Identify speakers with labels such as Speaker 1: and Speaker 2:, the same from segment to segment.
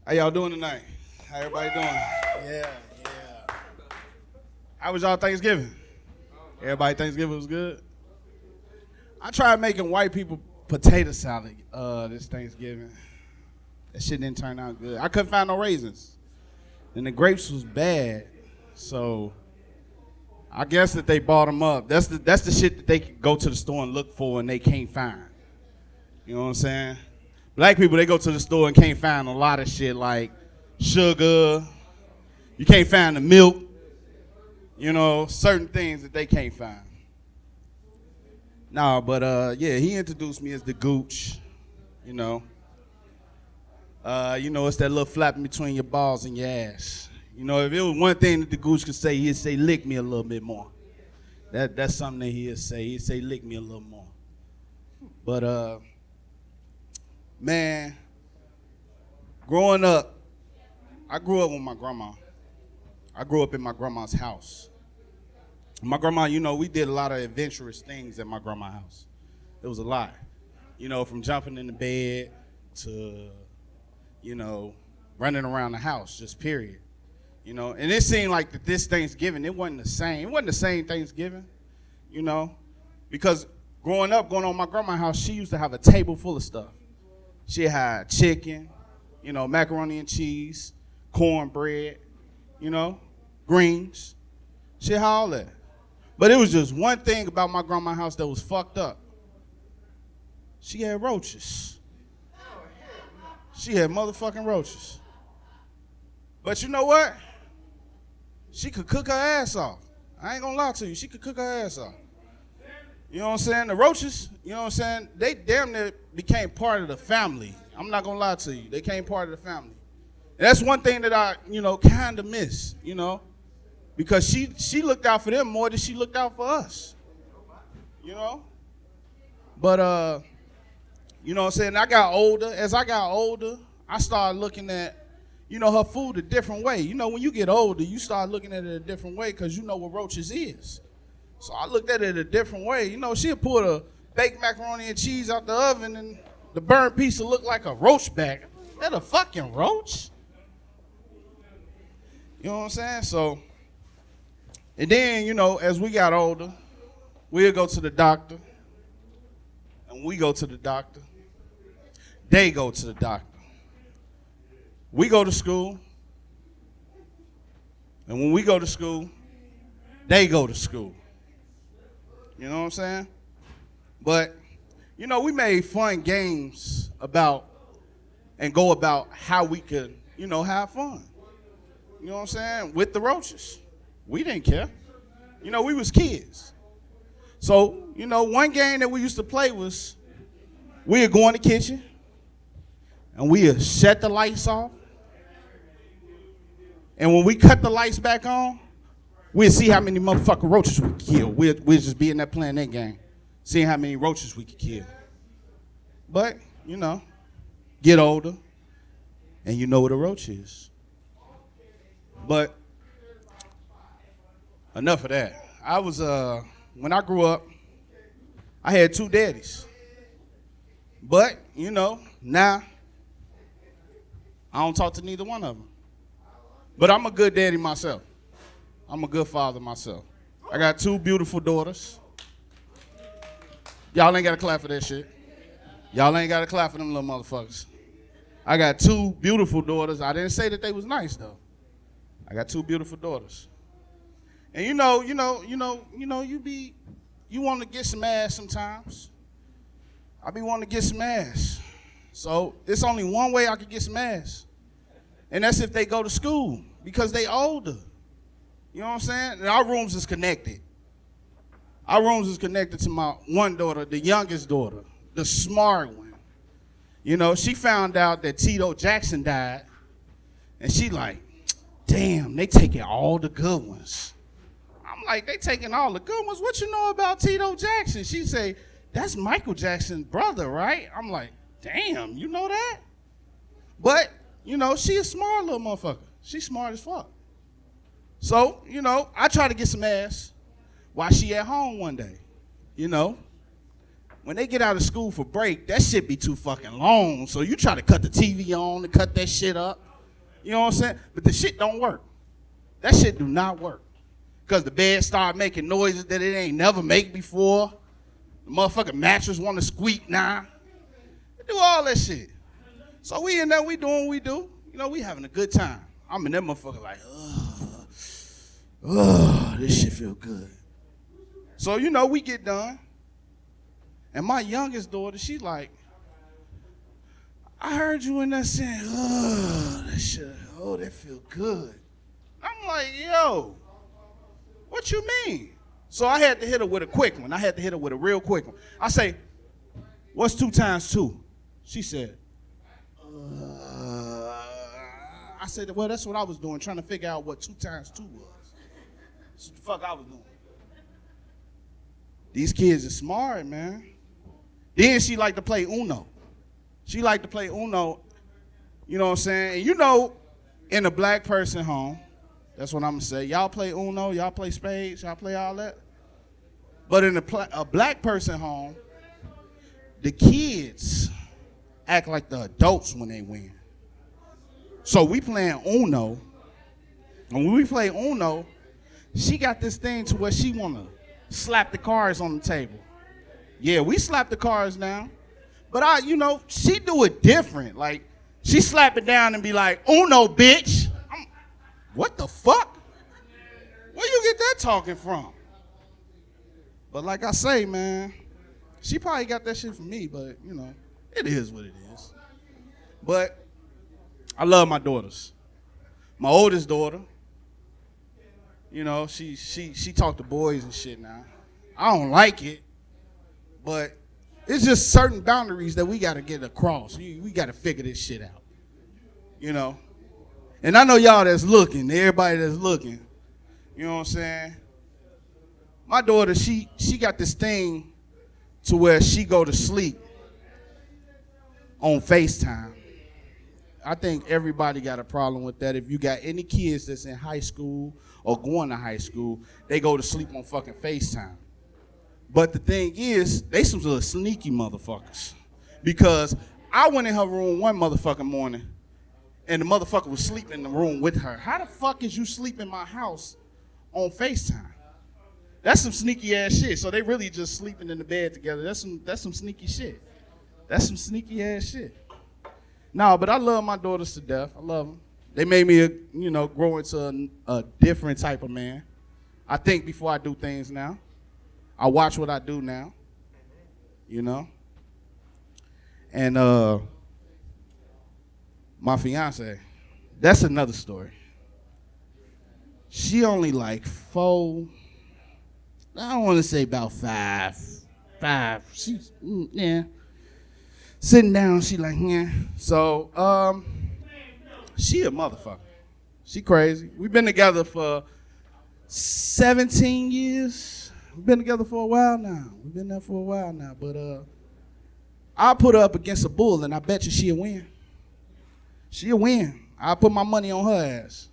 Speaker 1: How y'all doing tonight? How everybody doing?
Speaker 2: Yeah.
Speaker 1: How was y'all Thanksgiving? Everybody Thanksgiving was good? I tried making white people potato salad this Thanksgiving. That shit didn't turn out good. I couldn't find no raisins. And the grapes was bad. So I guess that they bought them up. That's the shit that they can go to the store and look for and they can't find. You know what I'm saying? Black people, they go to the store and can't find a lot of shit like sugar. You can't find the milk. You know, certain things that they can't find. No, but yeah, he introduced me as the Gooch. You know, it's that little flapping between your balls and your ass. You know, if it was one thing that the Gooch could say, he'd say, lick me a little bit more. That's something that he'd say. He'd say, lick me a little more. But, man, growing up, I grew up with my grandma. I grew up in my grandma's house. My grandma, you know, we did a lot of adventurous things at my grandma's house. It was a lot. You know, from jumping in the bed to, you know, running around the house, just period. You know, and it seemed like that this Thanksgiving, it wasn't the same. It wasn't the same Thanksgiving, you know, because growing up, going on my grandma's house, she used to have a table full of stuff. She had chicken, you know, macaroni and cheese, cornbread, you know, greens. She had all that. But it was just one thing about my grandma's house that was fucked up. She had roaches. She had motherfucking roaches. But you know what? She could cook her ass off. I ain't gonna lie to you. She could cook her ass off. You know what I'm saying? The roaches, you know what I'm saying? They damn near became part of the family. I'm not gonna lie to you. They became part of the family. And that's one thing that I, you know, kind of miss, you know? Because she looked out for them more than she looked out for us. You know? But, you know what I'm saying? I got older. As I got older, I started looking at, you know, her food a different way. You know, when you get older, you start looking at it a different way because you know what roaches is. So I looked at it a different way. You know, she'll pull a baked macaroni and cheese out the oven and the burnt piece will look like a roach back. That a fucking roach? You know what I'm saying? So, and then, you know, as we got older, we'll go to the doctor. And we go to the doctor. They go to the doctor. We go to school. And when we go to school, they go to school. You know what I'm saying? But, you know, we made fun games about and go about how we could, you know, have fun. You know what I'm saying? With the roaches. We didn't care. You know, we was kids. So, you know, one game that we used to play was we'd go in the kitchen and we'd shut the lights off. And when we cut the lights back on, we'd see how many motherfucking roaches we could kill. We'd just be in there playing that game, seeing how many roaches we could kill. But, you know, get older and you know what a roach is. But enough of that. I was, when I grew up, I had two daddies. But, you know, now I don't talk to neither one of them. But I'm a good daddy myself. I'm a good father myself. I got two beautiful daughters. Y'all ain't got to clap for that shit. Y'all ain't got to clap for them little motherfuckers. I got two beautiful daughters. I didn't say that they was nice, though. I got two beautiful daughters. And you want to get some ass sometimes. I be wanting to get some ass. So it's only one way I could get some ass. And that's if they go to school because they older. You know what I'm saying? And our rooms is connected. Our rooms is connected to my one daughter, the youngest daughter, the smart one. You know, she found out that Tito Jackson died. And she like, damn, they taking all the good ones. I'm like, they taking all the good ones? What you know about Tito Jackson? She say, that's Michael Jackson's brother, right? I'm like, damn, you know that? But, you know, she a smart little motherfucker. She smart as fuck. So, you know, I try to get some ass while she at home one day. You know, when they get out of school for break, that shit be too fucking long. So you try to cut the TV on and cut that shit up. You know what I'm saying? But the shit don't work. That shit do not work. Because the bed start making noises that it ain't never make before. The motherfucking mattress want to squeak now. They do all that shit. So we in there, we doing what we do. You know, we having a good time. I'm in that motherfucker like, this shit feel good. So, you know, we get done. And my youngest daughter, she like, I heard you in there saying, that feel good. I'm like, yo, what you mean? So I had to hit her with a quick one. I had to hit her with a real quick one. I say, what's 2 times 2? She said, I said, well, that's what I was doing, trying to figure out what 2 times 2 was. That's what the fuck I was doing. These kids are smart, man. Then she like to play Uno. She like to play Uno, you know what I'm saying? And you know, in a black person home, that's what I'm gonna say. Y'all play Uno, y'all play spades, y'all play all that. But in a black person home, the kids act like the adults when they win. So we playing Uno, and when we play Uno, she got this thing to where she wanna slap the cards on the table. Yeah, we slap the cards down, but she do it different. Like, she slap it down and be like, Uno, bitch. What the fuck? Where you get that talking from? But like I say, man, she probably got that shit from me, but, you know, it is what it is. But I love my daughters. My oldest daughter, you know, she talk to boys and shit now. I don't like it, but it's just certain boundaries that we got to get across. We got to figure this shit out, you know. And I know y'all that's looking, everybody that's looking, you know what I'm saying? My daughter, she got this thing to where she go to sleep on FaceTime. I think everybody got a problem with that. If you got any kids that's in high school or going to high school, they go to sleep on fucking FaceTime. But the thing is, they some little sneaky motherfuckers. Because I went in her room one motherfucking morning, and the motherfucker was sleeping in the room with her. How the fuck is you sleep in my house on FaceTime? That's some sneaky ass shit. So they really just sleeping in the bed together. That's some sneaky shit. That's some sneaky ass shit. No, but I love my daughters to death. I love them. They made me, grow into a different type of man. I think before I do things now. I watch what I do now, you know. And my fiance, that's another story. She only like 4, I don't want to say about 5. She's, yeah. Sitting down, she like, yeah. So, she a motherfucker. She crazy. We've been together for 17 years. We've been together for a while now. We've been there for a while now. But I'll put her up against a bull, and I bet you she'll win. She'll win. I'll put my money on her ass.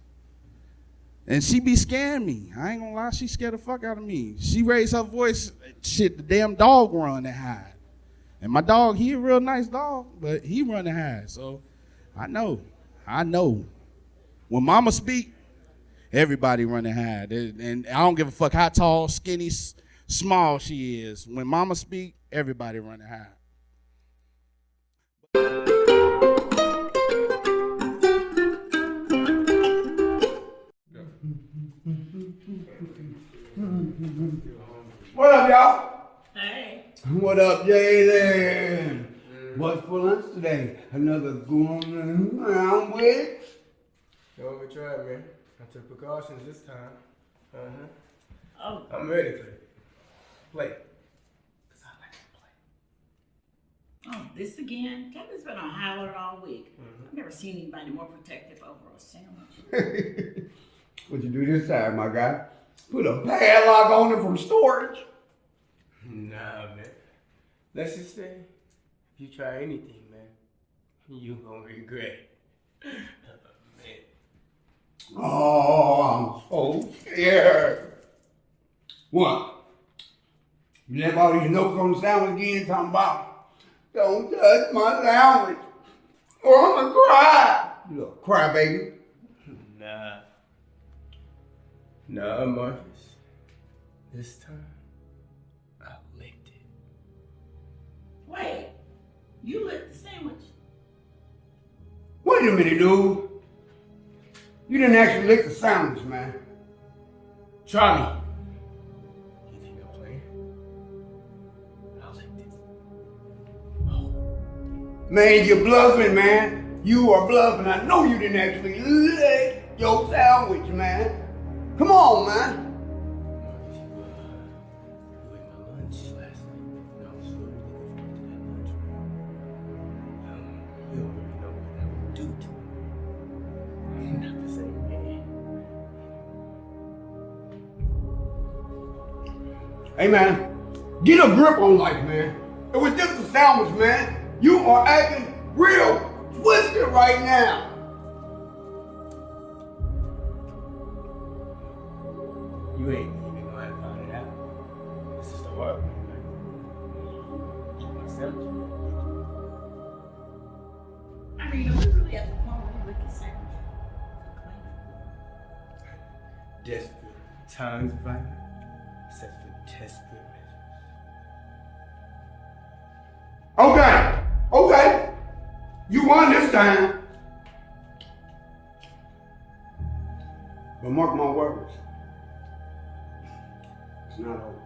Speaker 1: And she be scaring me. I ain't gonna lie, she scared the fuck out of me. She raised her voice, shit, the damn dog run and hide. And my dog, he a real nice dog, but he run and hide. So I know. When mama speak, everybody run and hide. And I don't give a fuck how tall, skinny, small she is. When mama speak, everybody run and hide.
Speaker 2: What up, y'all?
Speaker 3: Hey.
Speaker 2: What up, Jaylen? What's for lunch today? Another going around with?
Speaker 4: You know what we tried, man? I took precautions this time.
Speaker 3: Oh.
Speaker 4: I'm ready for it. Play. Cause I like to play.
Speaker 3: Oh, this again? Kevin's been on high alert all week. I've never seen anybody more protective over a sandwich.
Speaker 2: What you do this time, my guy? Put a padlock on it from storage?
Speaker 4: Nah, man. Let's just say, if you try anything, man, you gonna regret it. Man.
Speaker 2: Oh, I'm so scared. What? You left all these notes on the sandwich again talking about, don't touch my sandwich or I'm gonna cry. You little crybaby.
Speaker 4: Nah, Marcus. This time, I licked it.
Speaker 3: Wait, you licked the sandwich?
Speaker 2: Wait a minute, dude. You didn't actually lick the sandwich, man.
Speaker 4: Try me. You think I'm playing? I licked it. Oh.
Speaker 2: Man, you're bluffing, man. You are bluffing. I know you didn't actually lick your sandwich, man. Come on, man.
Speaker 4: Marcus, you ate my lunch last night. And I was really looking forward to that lunch. You don't really know what that would do to me. Not the same man.
Speaker 2: Hey, man, get a grip on life, man. It was just a sandwich, man. You are acting real twisted right now.
Speaker 4: You ain't even gonna find it out. This is the world, man. Accept it.
Speaker 3: I mean, are we really at the point where we lick the sandwich?
Speaker 4: Desperate times, violence, set for desperate measures.
Speaker 2: Okay. You won this time. But mark my words. It's not over.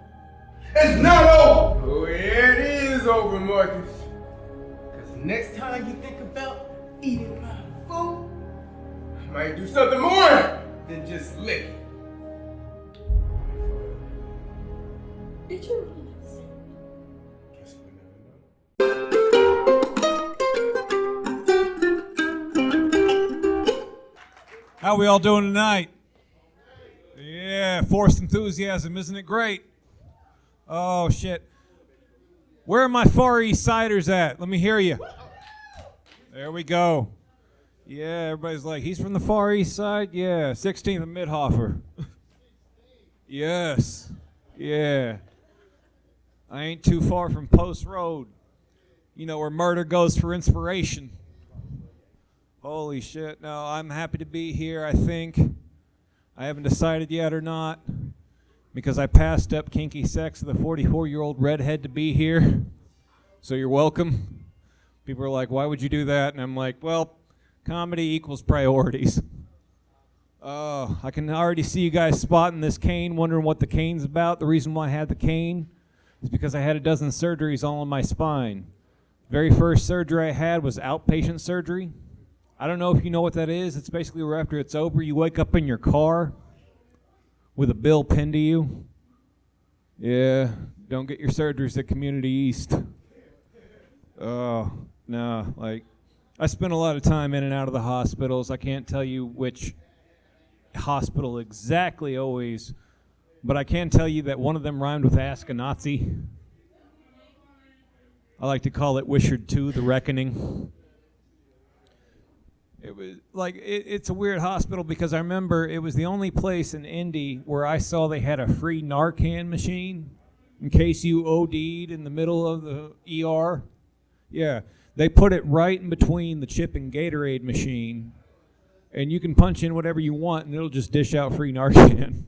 Speaker 2: It's not over!
Speaker 4: Oh, yeah, it is over, Marcus. Because next time you think about eating my food, I might do something more than just lick it.
Speaker 3: Did you really lick the sandwich?
Speaker 4: Guess we'll never know.
Speaker 5: How we all doing tonight? Yeah, forced enthusiasm, isn't it great? Oh, shit. Where are my Far East Siders at? Let me hear you. There we go. Yeah, everybody's like, he's from the Far East Side? Yeah, 16th and Midhofer. Yes. Yeah. I ain't too far from Post Road. You know, where murder goes for inspiration. Holy shit. No, I'm happy to be here, I think. I haven't decided yet or not, because I passed up kinky sex with a 44-year-old redhead to be here. So you're welcome. People are like, why would you do that? And I'm like, well, comedy equals priorities. Oh, I can already see you guys spotting this cane, wondering what the cane's about. The reason why I had the cane is because I had a dozen surgeries all on my spine. Very first surgery I had was outpatient surgery. I don't know if you know what that is. It's basically where after it's over, you wake up in your car with a bill pinned to you. Yeah, don't get your surgeries at Community East. Oh, no, like, I spent a lot of time in and out of the hospitals. I can't tell you which hospital exactly always, but I can tell you that one of them rhymed with Ask a Nazi. I like to call it Wishard 2, The Reckoning. It was like, it's a weird hospital because I remember it was the only place in Indy where I saw they had a free Narcan machine in case you OD'd in the middle of the ER. Yeah, they put it right in between the chip and Gatorade machine, and you can punch in whatever you want and it'll just dish out free Narcan.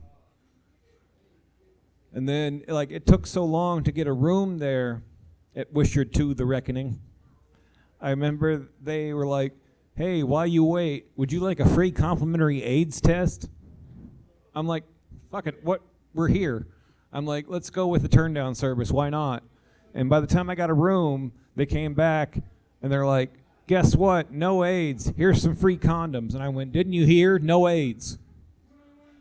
Speaker 5: And then, like, it took so long to get a room there at Wishard 2, The Reckoning. I remember they were like, hey, while you wait, would you like a free complimentary AIDS test? I'm like, fuck it, what? We're here. I'm like, let's go with the turn down service, why not? And by the time I got a room, they came back and they're like, guess what? No AIDS. Here's some free condoms. And I went, didn't you hear? No AIDS.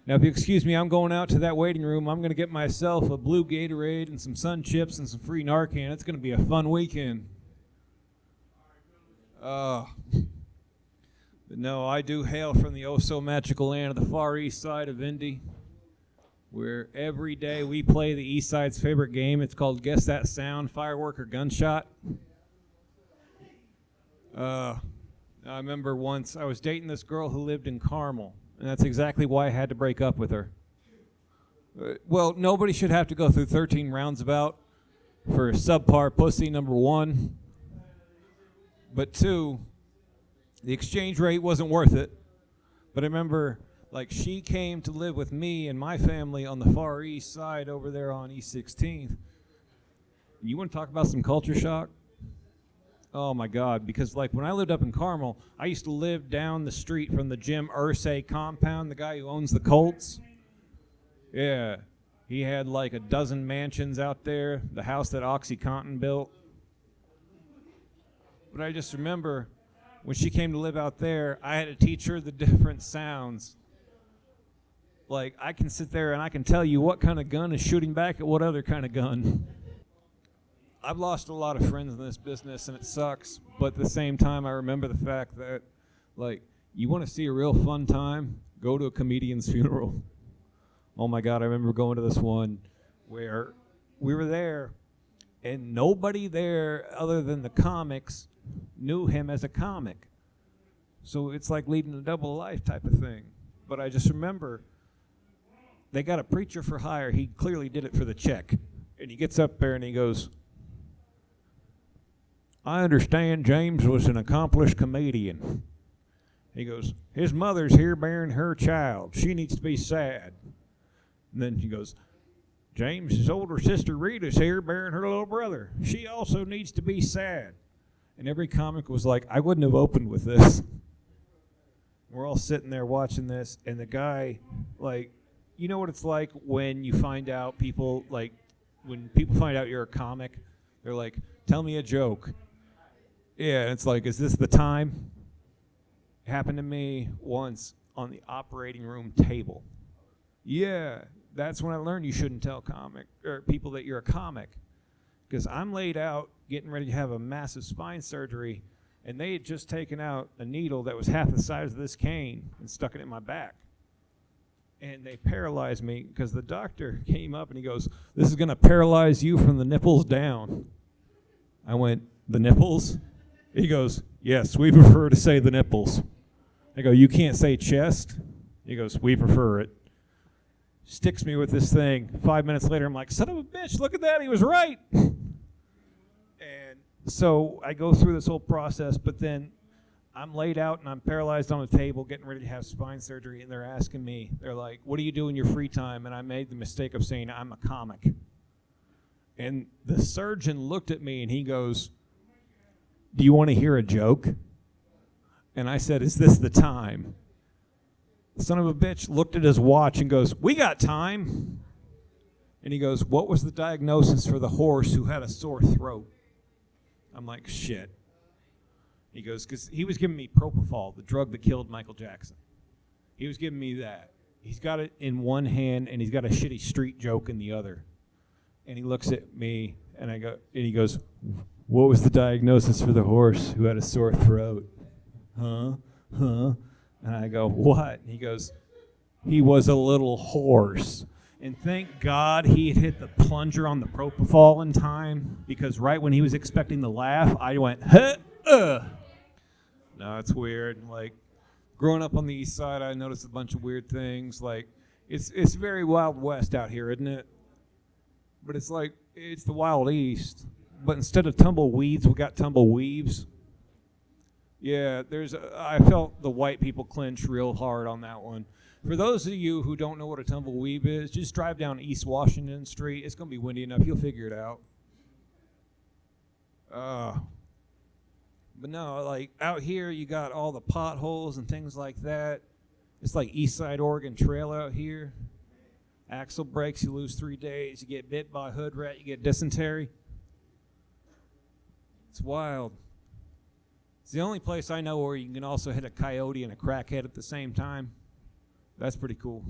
Speaker 5: Now, if you excuse me, I'm going out to that waiting room. I'm going to get myself a blue Gatorade and some Sun Chips and some free Narcan. It's going to be a fun weekend. But no, I do hail from the oh-so-magical land of the Far East Side of Indy, where every day we play the East Side's favorite game. It's called Guess That Sound, Firework, or Gunshot. I remember once I was dating this girl who lived in Carmel, and that's exactly why I had to break up with her. Well, nobody should have to go through 13 roundabout for subpar pussy, number one. But two, the exchange rate wasn't worth it. But I remember, like, she came to live with me and my family on the far east side over there on East 16th. You want to talk about some culture shock? Oh my God, because like when I lived up in Carmel, I used to live down the street from the Jim Irsay compound, the guy who owns the Colts. Yeah, he had like a dozen mansions out there, the house that OxyContin built. But I just remember when she came to live out there, I had to teach her the different sounds. Like, I can sit there and I can tell you what kind of gun is shooting back at what other kind of gun. I've lost a lot of friends in this business, and it sucks. But at the same time, I remember the fact that, like, you want to see a real fun time, go to a comedian's funeral. Oh, my God, I remember going to this one where we were there, and nobody there other than the comics knew him as a comic. So it's like leading a double life type of thing. But I just remember they got a preacher for hire. He clearly did it for the check. And he gets up there and he goes, I understand James was an accomplished comedian. He goes, his mother's here bearing her child. She needs to be sad. And then he goes, James, his older sister Rita's here bearing her little brother. She also needs to be sad. And every comic was like, I wouldn't have opened with this. We're all sitting there watching this, and the guy, like, you know what it's like when you find out people, like, when people find out you're a comic, they're like, tell me a joke. Yeah, and it's like, is this the time? It happened to me once on the operating room table. Yeah, that's when I learned you shouldn't tell people that you're a comic. Because I'm laid out getting ready to have a massive spine surgery, and they had just taken out a needle that was half the size of this cane and stuck it in my back. And they paralyzed me because the doctor came up and he goes, this is going to paralyze you from the nipples down. I went, the nipples? He goes, yes, we prefer to say the nipples. I go, you can't say chest? He goes, we prefer it. Sticks me with this thing. 5 minutes later, I'm like, son of a bitch, look at that, he was right. And so I go through this whole process, but then I'm laid out and I'm paralyzed on the table getting ready to have spine surgery, and they're asking me, they're like, what do you do in your free time? And I made the mistake of saying, I'm a comic. And the surgeon looked at me and he goes, do you want to hear a joke? And I said, is this the time? The son of a bitch looked at his watch and goes, we got time. And he goes, what was the diagnosis for the horse who had a sore throat? I'm like, shit. He goes, because he was giving me propofol, the drug that killed Michael Jackson. He was giving me that. He's got it in one hand and he's got a shitty street joke in the other. And he looks at me and he goes, what was the diagnosis for the horse who had a sore throat? Huh? And I go, what? And he goes, he was a little horse. And thank God he had hit the plunger on the propofol in time, because right when he was expecting the laugh, I went, huh, No, it's weird. Like, growing up on the east side, I noticed a bunch of weird things. Like, it's very Wild West out here, isn't it? But it's like, it's the Wild East. But instead of tumbleweeds, we got tumbleweaves. Yeah, I felt the white people clinch real hard on that one. For those of you who don't know what a tumbleweave is, just drive down East Washington Street. It's going to be windy enough. You'll figure it out. But no, like out here, you got all the potholes and things like that. It's like East Side Oregon Trail out here. Axle breaks, you lose 3 days. You get bit by a hood rat, you get dysentery. It's wild. It's the only place I know where you can also hit a coyote and a crackhead at the same time. That's pretty cool.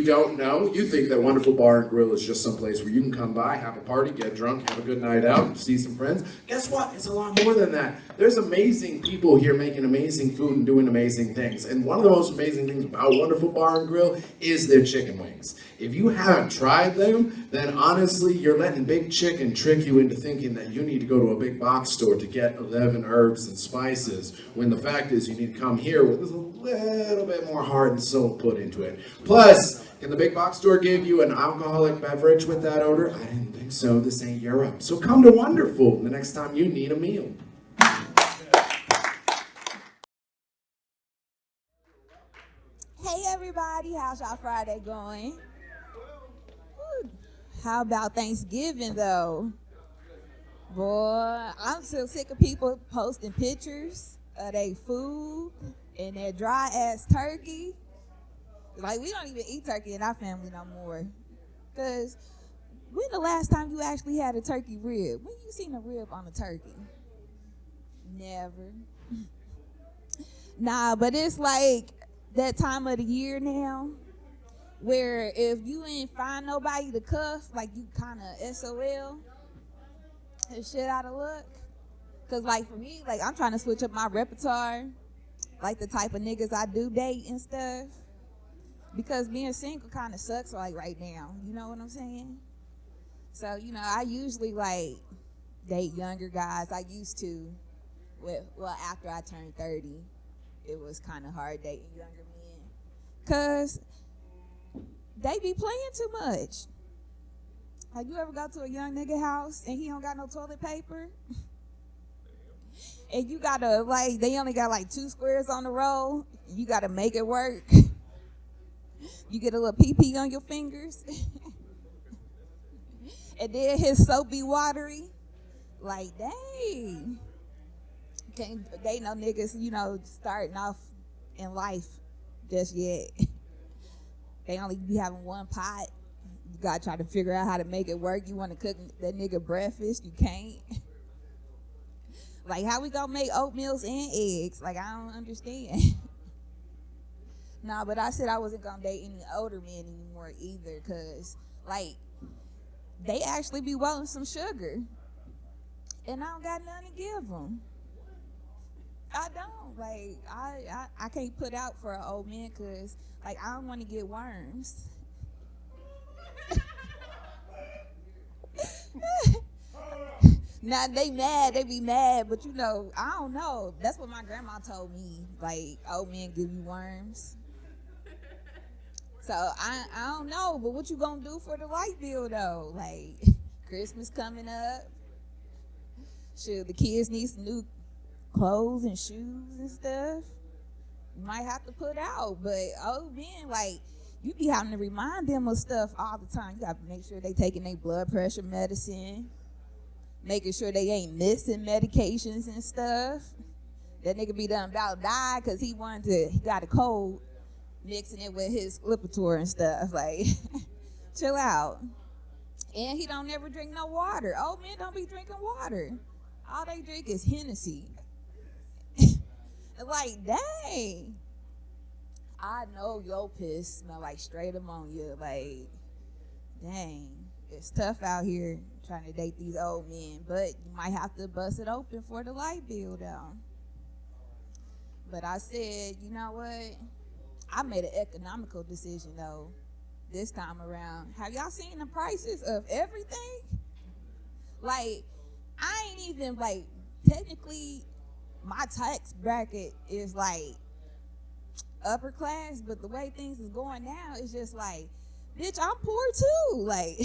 Speaker 6: you don't know, you think that Wonderful Bar and Grill is just some place where you can come by, have a party, get drunk, have a good night out, see some friends. Guess what? It's a lot more than that. There's amazing people here making amazing food and doing amazing things. And one of the most amazing things about Wonderful Bar and Grill is their chicken wings. If you haven't tried them, then honestly, you're letting Big Chicken trick you into thinking that you need to go to a big box store to get 11 herbs and spices, when the fact is you need to come here with a little bit more heart and soul put into it. Plus, can the big box store give you an alcoholic beverage with that odor? I didn't think so. This ain't Europe. So come to Wonderful the next time you need a meal.
Speaker 7: Hey everybody, how's y'all Friday going? Whew. How about Thanksgiving though? Boy, I'm so sick of people posting pictures of their food and their dry ass turkey. Like, we don't even eat turkey in our family no more. Cause when the last time you actually had a turkey rib? When you seen a rib on a turkey? Never. Nah, but it's like that time of the year now where if you ain't find nobody to cuff, like you kind of SOL and shit out of luck. Cause like for me, like I'm trying to switch up my repertoire, like the type of niggas I do date and stuff. Because being single kind of sucks like right now, you know what I'm saying? So, you know, I usually like date younger guys. I used to, well, after I turned 30, it was kind of hard dating younger men. Cause they be playing too much. Like, you ever go to a young nigga house and he don't got no toilet paper? And you gotta, like, they only got like 2 squares on the roll. You gotta make it work. You get a little pee-pee on your fingers. And then his soap be watery. Like, dang. Can't date no niggas, you know, starting off in life just yet. They only be having one pot. You gotta try to figure out how to make it work. You wanna cook that nigga breakfast, you can't. Like, how we gonna make oatmeals and eggs? Like, I don't understand. Nah, but I said I wasn't gonna date any older men anymore either, cause like they actually be wanting some sugar, and I don't got nothing to give them. I don't. Like I can't put out for an old man, cause like I don't want to get worms. Now they mad, they be mad, but you know I don't know. That's what my grandma told me. Like, old men give you worms. So I don't know, but what you gonna do for the light bill though? Like, Christmas coming up. Should the kids need some new clothes and shoes and stuff? You might have to put out, but old men, like, you be having to remind them of stuff all the time. You have to make sure they taking their blood pressure medicine, making sure they ain't missing medications and stuff. That nigga be done about die because he got a cold, mixing it with his Lipitor and stuff. Like, chill out. And he don't never drink no water. Old men don't be drinking water. All they drink is Hennessy. Like, dang. I know your piss smell like straight ammonia. Like, dang. It's tough out here trying to date these old men, but you might have to bust it open for the light bill though. But I said, you know what? I made an economical decision though this time around. Have y'all seen the prices of everything? Like, I ain't even, like, technically my tax bracket is like upper class, but the way things is going now, it's just like, bitch, I'm poor too. Like,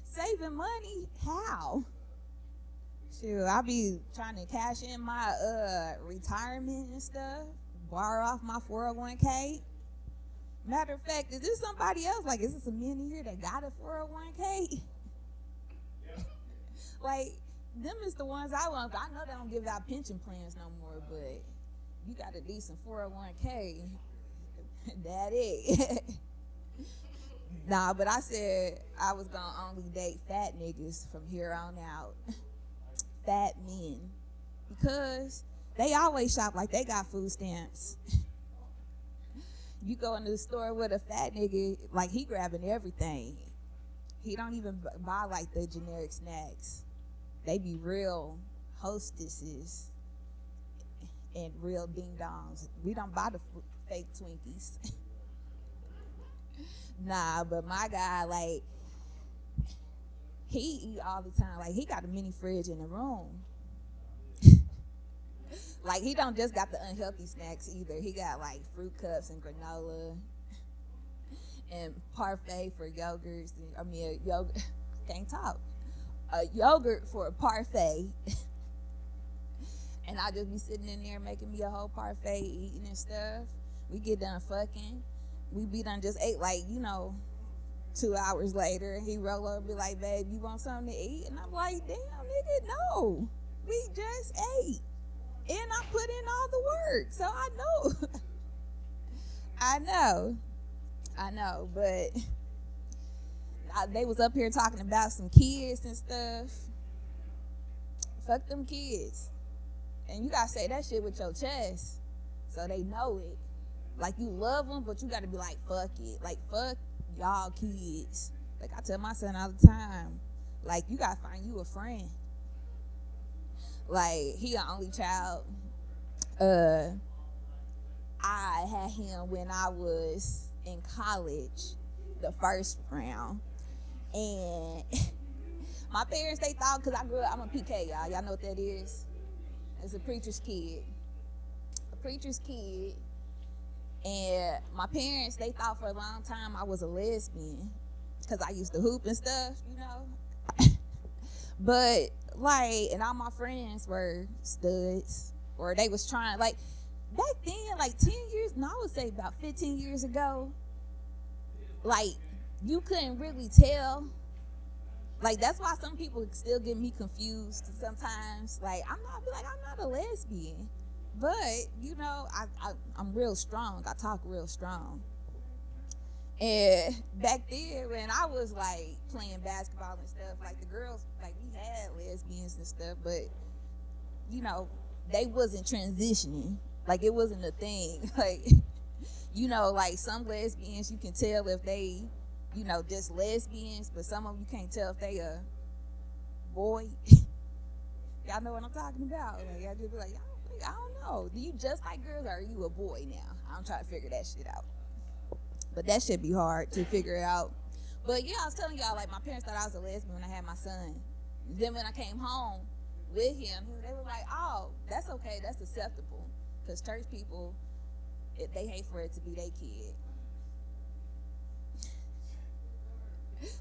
Speaker 7: saving money, how? Shoot, I be trying to cash in my retirement and stuff, borrow off my 401k. Matter of fact, is this somebody else? Like, is this a man in here that got a 401k? Like, them is the ones I want. I know they don't give out pension plans no more, but you got a decent 401k. That it. Nah, but I said I was gonna only date fat niggas from here on out. Fat men. Because they always shop like they got food stamps. You go into the store with a fat nigga, like he grabbing everything. He don't even buy like the generic snacks. They be real hostesses and real ding dongs. We don't buy the fake Twinkies. Nah, but my guy, like, he eat all the time. Like, he got a mini fridge in the room. Like, he don't just got the unhealthy snacks either. He got like fruit cups and granola and parfait for yogurts. Yogurt. Can't talk. A yogurt for a parfait. And I just be sitting in there making me a whole parfait, eating and stuff. We get done fucking. We be done just ate, like, 2 hours later. He roll over and be like, babe, you want something to eat? And I'm like, damn, nigga, no. We just ate. And I put in all the work. So I know. I know. But they was up here talking about some kids and stuff. Fuck them kids. And you gotta say that shit with your chest so they know it. Like, you love them, but you gotta be like, fuck it. Like, fuck y'all kids. Like, I tell my son all the time, like, you gotta find you a friend. Like, he an only child. I had him when I was in college, the first round. And my parents, they thought, because I grew up, I'm a PK, y'all. Y'all know what that is? It's a preacher's kid. A preacher's kid. And my parents, they thought for a long time I was a lesbian because I used to hoop and stuff, But, like, and all my friends were studs, or they was trying, like, back then, like 10 years, no, I would say about 15 years ago, like, you couldn't really tell. Like, that's why some people still get me confused sometimes. Like, I'm not a lesbian. But, I'm real strong. I talk real strong. And back then, when I was, like, playing basketball and stuff, like, the girls, like, we had lesbians and stuff, but, they wasn't transitioning. Like, it wasn't a thing. Like, like, some lesbians, you can tell if they, just lesbians, but some of them you can't tell if they a boy. Y'all know what I'm talking about. Like, I just be like, I don't know. Do you just like girls, or are you a boy now? I'm trying to figure that shit out. But that should be hard to figure out. But yeah, I was telling y'all, like, my parents thought I was a lesbian when I had my son. Then when I came home with him, they were like, oh, that's okay, that's acceptable. Because church people, they hate for it to be their kid.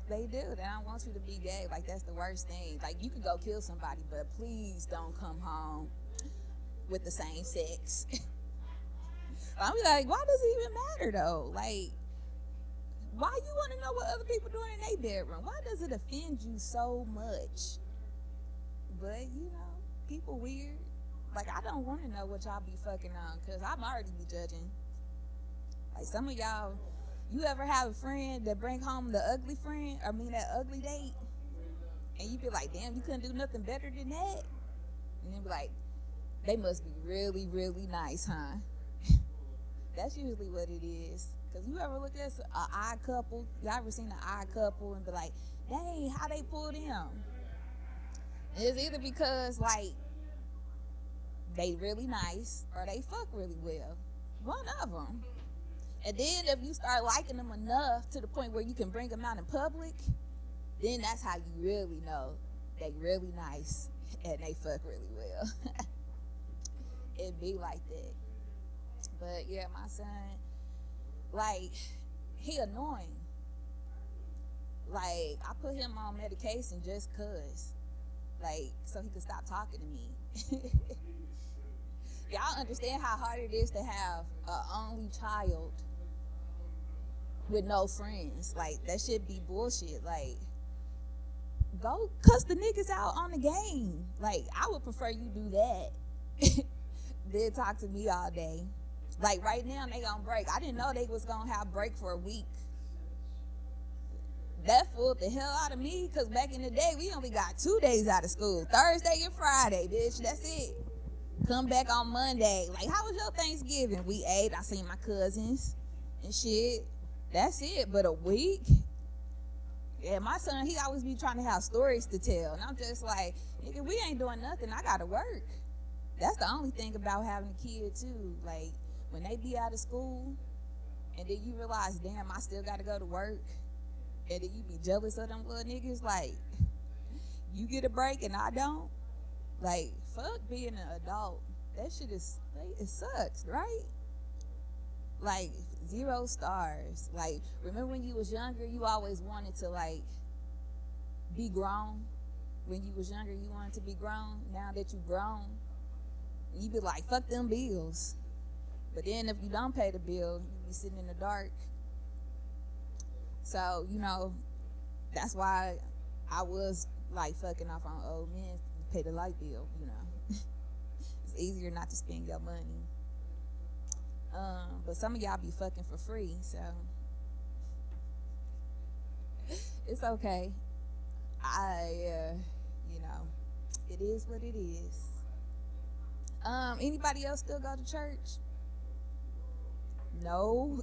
Speaker 7: They do. They don't want you to be gay. Like, that's the worst thing. Like, you could go kill somebody, but please don't come home with the same sex. I'm like, why does it even matter though? Like, why you want to know what other people doing in their bedroom? Why does it offend you so much? But people weird. Like, I don't want to know what y'all be fucking on, because I'm already be judging. Like, some of y'all, you ever have a friend that bring home the ugly friend, that ugly date, and you be like, damn, you couldn't do nothing better than that? And then be like, they must be really, really nice, huh? That's usually what it is. Because you ever look at an odd couple? Y'all ever seen an odd couple and be like, dang, how they pulled them? It's either because, like, they really nice or they fuck really well. One of them. And then if you start liking them enough to the point where you can bring them out in public, then that's how you really know they really nice and they fuck really well. It be like that. But yeah, my son, like, he annoying. Like, I put him on medication just cause, like, so he could stop talking to me. Y'all understand how hard it is to have an only child with no friends. Like, that shit be bullshit. Like, go cuss the niggas out on the game. Like, I would prefer you do that than talk to me all day. Like, right now, they on break. I didn't know they was gonna have break for a week. That fooled the hell out of me, because back in the day, we only got 2 days out of school. Thursday and Friday, bitch. That's it. Come back on Monday. Like, how was your Thanksgiving? We ate. I seen my cousins and shit. That's it. But a week? Yeah, my son, he always be trying to have stories to tell. And I'm just like, nigga, we ain't doing nothing. I gotta work. That's the only thing about having a kid too. Like, when they be out of school, and then you realize, damn, I still gotta go to work. And then you be jealous of them little niggas. Like, you get a break and I don't. Like, fuck being an adult. That shit is, like, it sucks, right? Like, 0 stars. Like, remember when you was younger, you always wanted to, like, be grown? When you was younger, you wanted to be grown. Now that you grown, you be like, fuck them bills. But then if you don't pay the bill, you be sitting in the dark. So, you know, that's why I was, like, fucking off on old men to pay the light bill, you know. It's easier not to spend your money. But some of y'all be fucking for free, so it's okay. You know, it is what it is. Anybody else still go to church? No.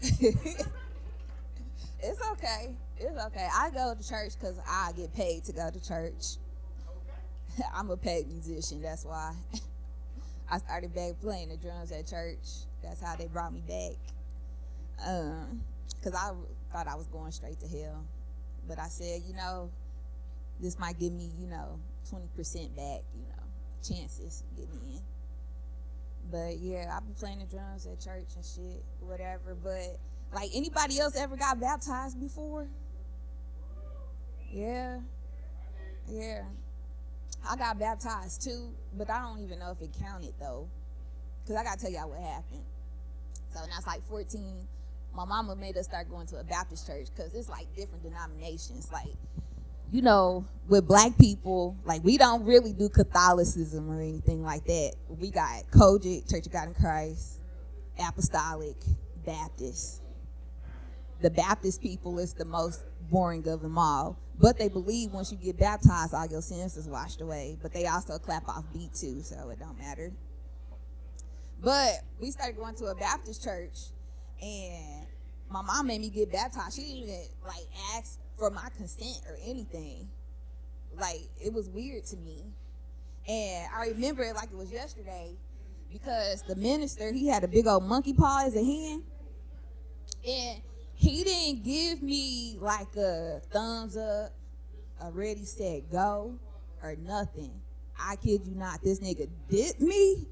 Speaker 7: It's okay. It's okay. I go to church because I get paid to go to church. I'm a paid musician, that's why. I started back playing the drums at church. That's how they brought me back. Because I thought I was going straight to hell. But I said, you know, this might give me, you know, 20% back, you know, chances of getting in. But yeah, I've been playing the drums at church and shit, whatever. But like, anybody else ever got baptized before? Yeah. Yeah. I got baptized too, but I don't even know if it counted though. Because I got to tell y'all what happened. So when I was like 14, my mama made us start going to a Baptist church because it's like different denominations. Like, you know, with black people, like, we don't really do Catholicism or anything like that. We got Kojic, Church of God in Christ, Apostolic, Baptist. The Baptist people is the most boring of them all. But they believe once you get baptized, all your sins is washed away. But they also clap off beat too, so it don't matter. But we started going to a Baptist church, and my mom made me get baptized. She didn't even, like, ask for my consent or anything. Like, it was weird to me. And I remember it like it was yesterday because the minister, he had a big old monkey paw as a hand. And he didn't give me like a thumbs up, a ready, set, go, or nothing. I kid you not, this nigga dipped me.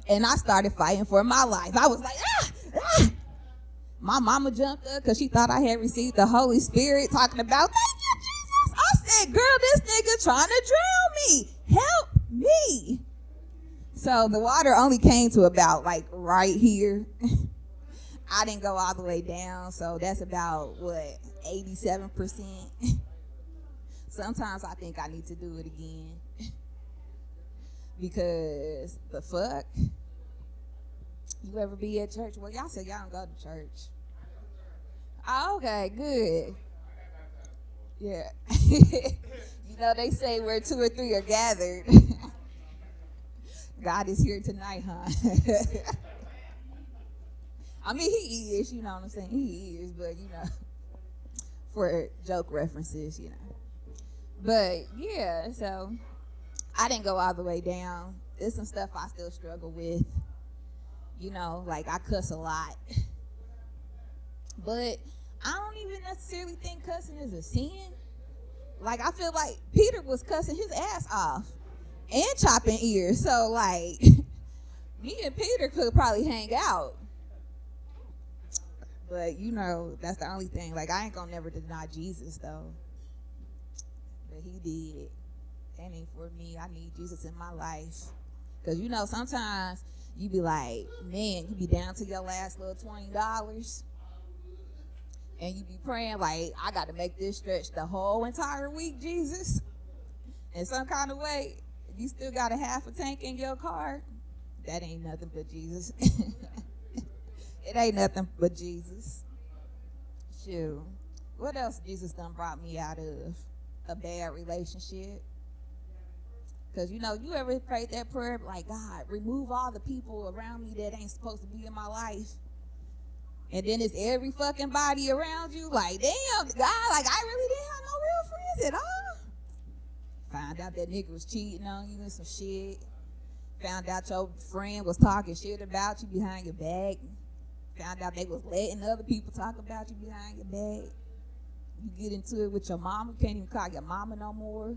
Speaker 7: And I started fighting for my life. I was like, ah, ah. My mama jumped up because she thought I had received the Holy Spirit, talking about, thank you, Jesus. I said, girl, this nigga trying to drown me. Help me. So the water only came to about like right here. I didn't go all the way down, so that's about, 87%? Sometimes I think I need to do it again. Because the fuck? You ever be at church? Well, y'all said y'all don't go to church. Oh, okay, good. Yeah. You know, they say where 2 or 3 are gathered. God is here tonight, huh? I mean, he is, you know what I'm saying? He is, but, you know, for joke references, you know. But, yeah, so I didn't go all the way down. There's some stuff I still struggle with. You know, like, I cuss a lot. But I don't even necessarily think cussing is a sin. Like, I feel like Peter was cussing his ass off and chopping ears. So, like, me and Peter could probably hang out. But, you know, that's the only thing. Like, I ain't gonna never deny Jesus, though. But he did. That ain't for me. I need Jesus in my life. Because, you know, sometimes you be like, man, you be down to your last little $20. And you be praying like, I got to make this stretch the whole entire week, Jesus. In some kind of way, if you still got a half a tank in your car, that ain't nothing but Jesus. It ain't nothing but Jesus. Shoot. What else Jesus done brought me out of? A bad relationship. Because, you know, you ever prayed that prayer like, God, remove all the people around me that ain't supposed to be in my life? And then it's every fucking body around you. Like, damn, God, like, I really didn't have no real friends at all. Found out that nigga was cheating on you and some shit. Found out your friend was talking shit about you behind your back. Found out they was letting other people talk about you behind your back. You get into it with your mama, can't even call your mama no more.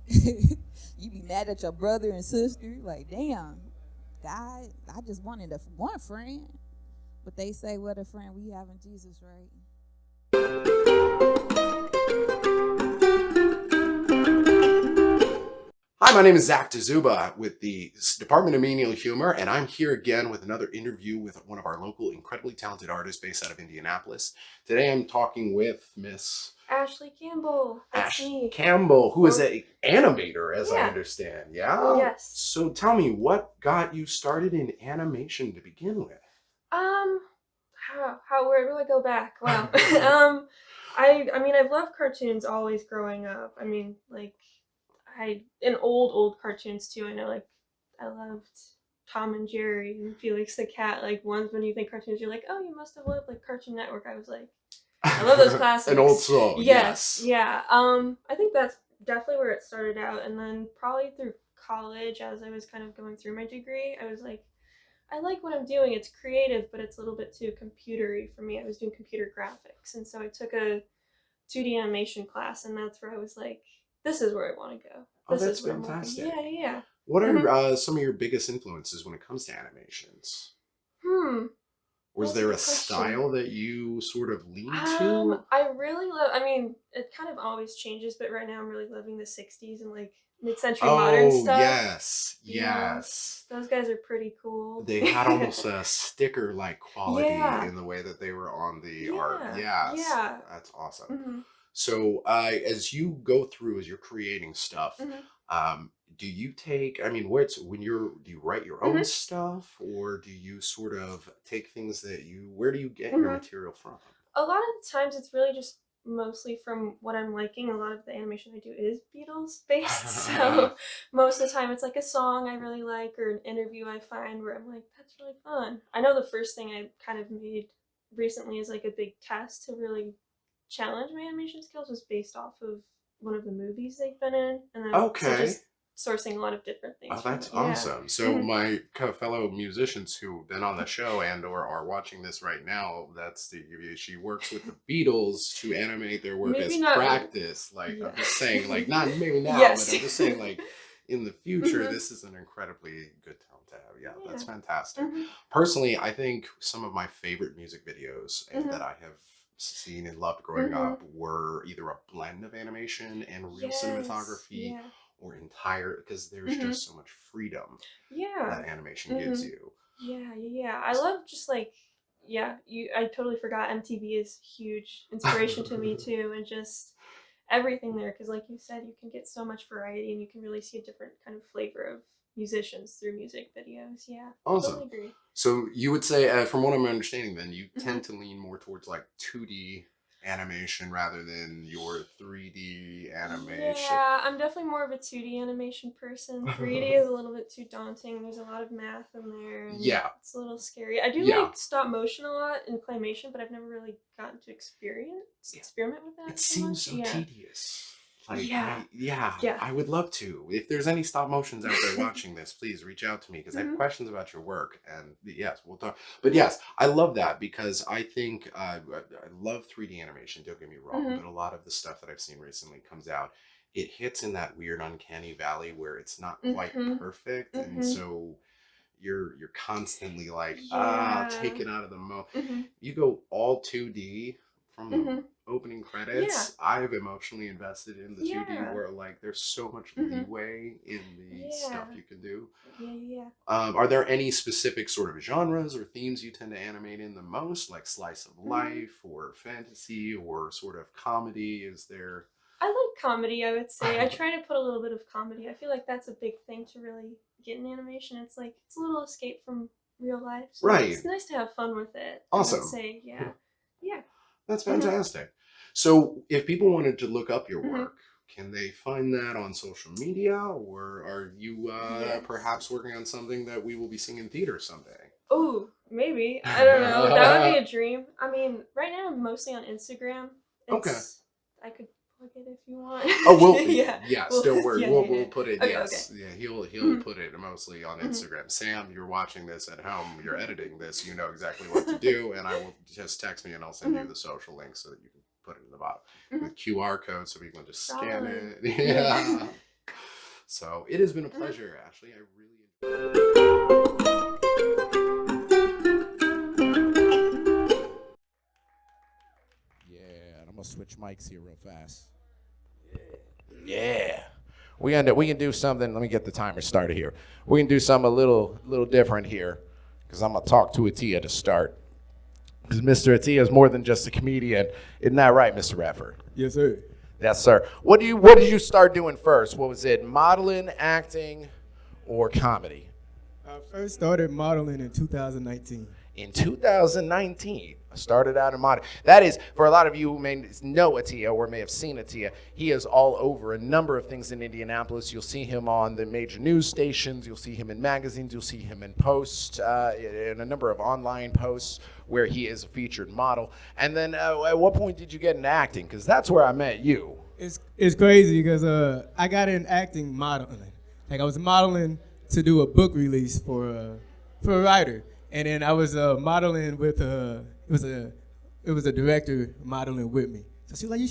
Speaker 7: You be mad at your brother and sister. Like, damn, God, I just wanted one friend. But they say, what a friend we have in Jesus, right?
Speaker 6: Hi, my name is Zach Dazuba with the Department of Menial Humor, and I'm here again with another interview with one of our local incredibly talented artists based out of Indianapolis. Today I'm talking with Miss
Speaker 8: Ashley Campbell. That's me.
Speaker 6: Campbell, who is an animator, as I
Speaker 8: Yeah.
Speaker 6: understand. Yeah?
Speaker 8: Yes.
Speaker 6: So tell me, what got you started in animation to begin with?
Speaker 8: Where do I go back? Wow. I mean, I've loved cartoons always growing up. I mean, like, and old cartoons too. I know, like, I loved Tom and Jerry and Felix the Cat. Like, ones when you think cartoons, you're like, oh, you must have loved, like, Cartoon Network. I was like, I love those classics.
Speaker 6: An old soul, yes.
Speaker 8: Yeah. I think that's definitely where it started out. And then probably through college, as I was kind of going through my degree, I was like, I like what I'm doing. It's creative, but it's a little bit too computery for me. I was doing computer graphics. And so I took a 2D animation class, and that's where I was like, this is where I want to go.
Speaker 6: Oh, that's fantastic.
Speaker 8: Yeah.
Speaker 6: What are some of your biggest influences when it comes to animations? Was there a style that you sort of lean to?
Speaker 8: I really love, I mean, it kind of always changes, but right now I'm really loving the 60s and like mid-century modern stuff.
Speaker 6: Yes.
Speaker 8: Those guys are pretty cool.
Speaker 6: They had almost a sticker-like quality in the way that they were on the art. Yes.
Speaker 8: Yeah.
Speaker 6: That's awesome. So as you go through, as you're creating stuff, do you take, I mean, do you write your own stuff, or do you sort of take things that where do you get your material from?
Speaker 8: A lot of the times it's really just mostly from what I'm liking. A lot of the animation I do is Beatles based, so most of the time it's like a song I really like or an interview I find where I'm like, that's really fun. I know the first thing I kind of made recently is like a big test to really challenge my animation skills was based off of one of the movies they've been in, and then so just sourcing a lot of different things.
Speaker 6: Oh, that's awesome. So my fellow musicians who've been on the show and or are watching this right now, she works with the Beatles to animate their work as practice. Like, I'm just saying, like, not maybe now, but I'm just saying, like, in the future, this is an incredibly good talent to have. Yeah, that's fantastic. Personally, I think some of my favorite music videos that I have seen and loved growing up were either a blend of animation and real cinematography, or entire, because there's just so much freedom that animation gives you.
Speaker 8: Yeah. I love just like, I totally forgot MTV is huge inspiration to me too, and just everything there, because like you said, you can get so much variety and you can really see a different kind of flavor of musicians through music videos. Yeah,
Speaker 6: awesome.
Speaker 8: Totally agree.
Speaker 6: So you would say, from what I'm understanding, then you tend to lean more towards like 2D animation rather than your 3D animation.
Speaker 8: Yeah, I'm definitely more of a 2D animation person. 3D is a little bit too daunting. There's a lot of math in there. And it's a little scary. I do like stop motion a lot and claymation, but I've never really gotten to experiment with that.
Speaker 6: It seems so tedious. Like,
Speaker 8: yeah.
Speaker 6: I would love to. If there's any stop motions out there watching this, please reach out to me, because I have questions about your work. And yes, we'll talk. But yes, I love that, because I think I love 3D animation. Don't get me wrong, but a lot of the stuff that I've seen recently comes out, it hits in that weird uncanny valley where it's not quite perfect, and so you're constantly like, take it out of the moment. You go all 2D from the opening credits. I've emotionally invested in the 2D where like there's so much leeway in the stuff you can do. Are there any specific sort of genres or themes you tend to animate in the most, like slice of life or fantasy or sort of comedy? Is there?
Speaker 8: I like comedy, I would say. I try to put a little bit of comedy. I feel like that's a big thing to really get in animation. It's like, it's a little escape from real life. So it's nice to have fun with it.
Speaker 6: Awesome.
Speaker 8: I would say, yeah.
Speaker 6: That's fantastic. So if people wanted to look up your work, can they find that on social media, or are you perhaps working on something that we will be seeing in theater someday?
Speaker 8: Oh, maybe. I don't know. That would be a dream. I mean, right now I'm mostly on Instagram.
Speaker 6: Okay.
Speaker 8: I could plug it if you want.
Speaker 6: Oh, we'll still
Speaker 8: Well,
Speaker 6: work.
Speaker 8: yeah,
Speaker 6: we'll
Speaker 8: yeah.
Speaker 6: put it.
Speaker 8: Okay,
Speaker 6: Yes,
Speaker 8: okay.
Speaker 6: yeah. He'll put it mostly on Instagram. Sam, you're watching this at home. You're editing this. You know exactly what to do, and I will just text me and I'll send you the social link so that you can put it in the bottom with QR code so people can just scan it. Yeah. So it has been a pleasure, Ashley. I really. Yeah, I'm gonna switch mics here real fast. Yeah. We can do something. Let me get the timer started here. We can do something a little different here, because I'm gonna talk to Atiyyah to start. Because Mr. Atiyyah is more than just a comedian, isn't that right, Mr. Radford?
Speaker 4: Yes, sir.
Speaker 6: Yes, sir. What did you start doing first? What was it? Modeling, acting, or comedy?
Speaker 4: I first started modeling in 2019.
Speaker 6: In 2019, I started out in modeling. That is, for a lot of you who may know Atiyyah or may have seen Atiyyah, he is all over a number of things in Indianapolis. You'll see him on the major news stations. You'll see him in magazines. You'll see him in posts, in a number of online posts where he is a featured model. And then at what point did you get into acting? Because that's where I met you.
Speaker 4: It's crazy because I got in acting modeling. Like I was modeling to do a book release for a writer. And then I was modeling with it was a director modeling with me. So she was like, you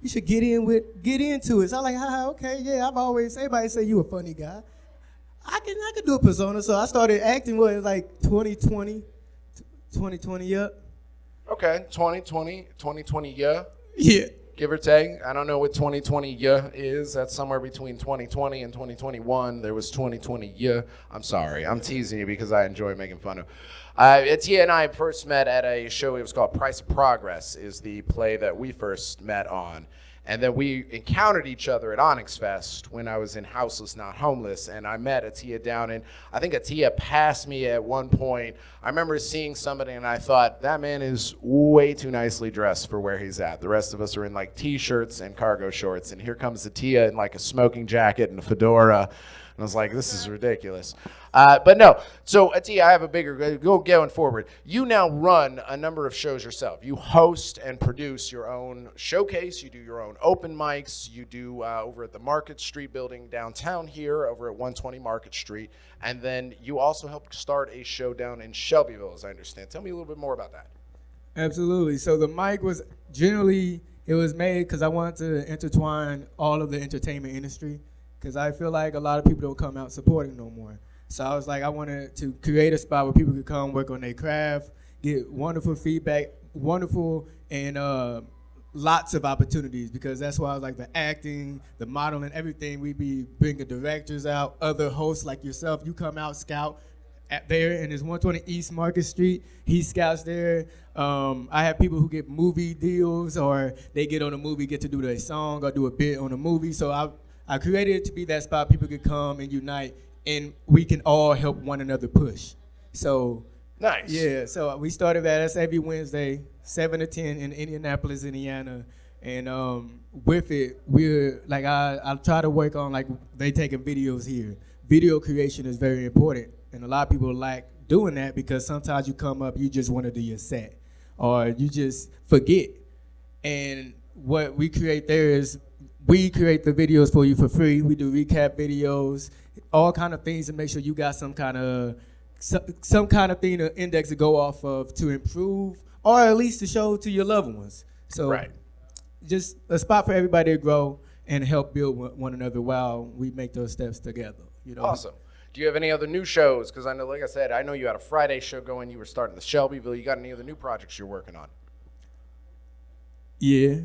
Speaker 4: should get into it. So I'm like, okay, yeah. Everybody say you a funny guy. I can do a persona. So I started acting. What, like 2020, yeah.
Speaker 6: Okay, 2020, yeah.
Speaker 4: Yeah.
Speaker 6: Give or take. I don't know what 2020 yeah is. That's somewhere between 2020 and 2021. There was 2020 yeah. I'm sorry. I'm teasing you because I enjoy making fun of. Atiyyah and I first met at a show. It was called Price of Progress is the play that we first met on. And then we encountered each other at Onyx Fest when I was in Houseless Not Homeless, and I met Atiyyah down in, I think Atiyyah passed me at one point. I remember seeing somebody and I thought, that man is way too nicely dressed for where he's at. The rest of us are in like t-shirts and cargo shorts, and here comes Atiyyah in like a smoking jacket and a fedora. And I was like, this is ridiculous. But no, so Atiyyah, I have a bigger, going forward. You now run a number of shows yourself. You host and produce your own showcase. You do your own open mics. You do over at the Market Street building downtown here, over at 120 Market Street. And then you also helped start a show down in Shelbyville, as I understand. Tell me a little bit more about that.
Speaker 4: Absolutely. So the mic was it was made because I wanted to intertwine all of the entertainment industry, because I feel like a lot of people don't come out supporting no more. So I was like, I wanted to create a spot where people could come work on their craft, get wonderful feedback, wonderful and lots of opportunities, because that's why I was like the acting, the modeling, everything. We be bringing directors out, other hosts like yourself. You come out, scout there, and there's 120 East Market Street. He scouts there. I have people who get movie deals, or they get on a movie, get to do their song or do a bit on a movie. So I created it to be that spot people could come and unite, and we can all help one another push. So
Speaker 6: nice.
Speaker 4: Yeah, so we started that's every Wednesday, 7 to 10 in Indianapolis, Indiana. And with it, we're like, I try to work on, like, they taking videos here. Video creation is very important, and a lot of people like doing that because sometimes you come up, you just want to do your set, or you just forget. And what we create there is we create the videos for you for free. We do recap videos, all kind of things to make sure you got some kind of thing to index to go off of to improve, or at least to show to your loved ones. So
Speaker 6: right.
Speaker 4: Just a spot for everybody to grow and help build one another while we make those steps together. You know?
Speaker 6: Awesome. Do you have any other new shows? Because I know, like I said, I know you had a Friday show going. You were starting the Shelbyville. You got any other new projects you're working on?
Speaker 4: Yeah.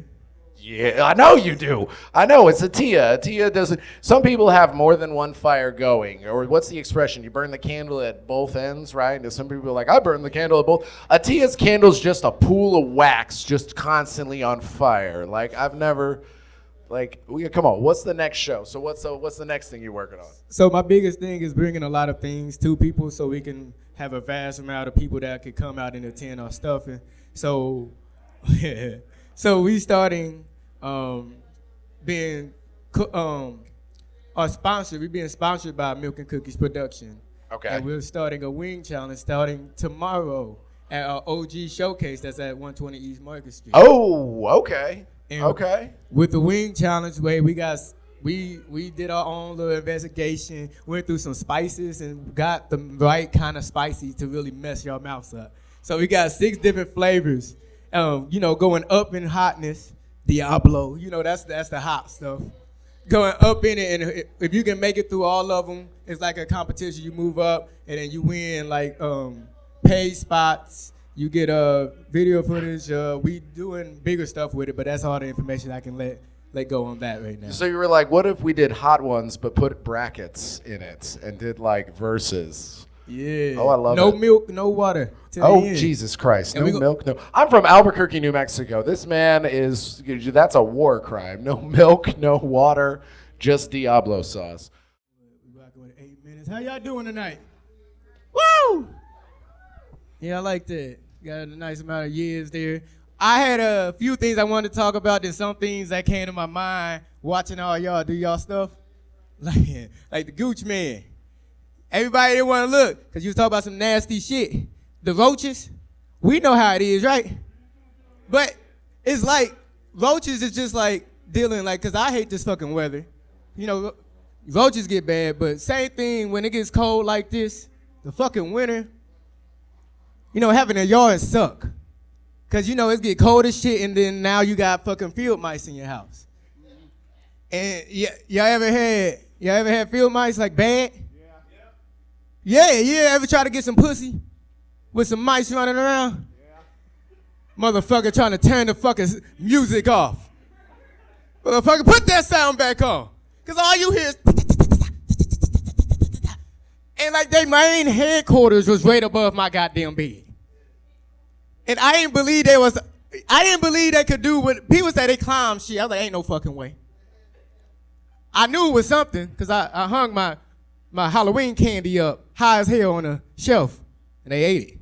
Speaker 6: Yeah, I know you do. I know, it's Atiyyah. Atiyyah doesn't, some people have more than one fire going, or what's the expression? You burn the candle at both ends, right? And some people are like, I burn the candle at both. Atiyyah's candle's just a pool of wax, just constantly on fire. Like, I've never, like, come on, what's the next show? So what's the next thing you're working on?
Speaker 4: So my biggest thing is bringing a lot of things to people so we can have a vast amount of people that could come out and attend our stuff. And so, so we starting being our sponsor. We're being sponsored by Milk and Cookies Production,
Speaker 6: Okay.
Speaker 4: And we're starting a wing challenge starting tomorrow at our OG Showcase that's at 120 East Market Street.
Speaker 6: Oh, okay.
Speaker 4: And
Speaker 6: Okay.
Speaker 4: with the wing challenge, we did our own little investigation, went through some spices and got the right kind of spicy to really mess your mouths up. So we got 6 different flavors, going up in hotness, Diablo, that's the hot stuff. Going up in it, and if you can make it through all of them, it's like a competition. You move up, and then you win like paid spots. You get video footage. We doing bigger stuff with it, but that's all the information I can let go on that right now.
Speaker 6: So you were like, what if we did hot ones but put brackets in it and did like verses?
Speaker 4: Yeah.
Speaker 6: Oh, I love
Speaker 4: no
Speaker 6: it.
Speaker 4: No milk, no water.
Speaker 6: Oh, Jesus Christ. No milk, no. I'm from Albuquerque, New Mexico. This man that's a war crime. No milk, no water, just Diablo sauce.
Speaker 4: We're rocking with 8 minutes. How y'all doing tonight? Woo! Yeah, I like that. Got a nice amount of years there. I had a few things I wanted to talk about, then some things that came to my mind watching all y'all do y'all stuff. Like the Gooch man. Everybody didn't want to look because you was talking about some nasty shit. The roaches, we know how it is, right? But it's like roaches is just like dealing because I hate this fucking weather. Roaches get bad, but same thing when it gets cold like this, the fucking winter, having a yard suck. Because, it get cold as shit, and then now you got fucking field mice in your house. And y'all ever had field mice like bad? Yeah, ever try to get some pussy with some mice running around? Motherfucker trying to turn the fucking music off. Motherfucker, put that sound back on. Because all you hear is... And like their main headquarters was right above my goddamn bed. And I didn't believe they could do what people say they climb shit. I was like, ain't no fucking way. I knew it was something because I hung my Halloween candy up high as hell on a shelf and they ate it.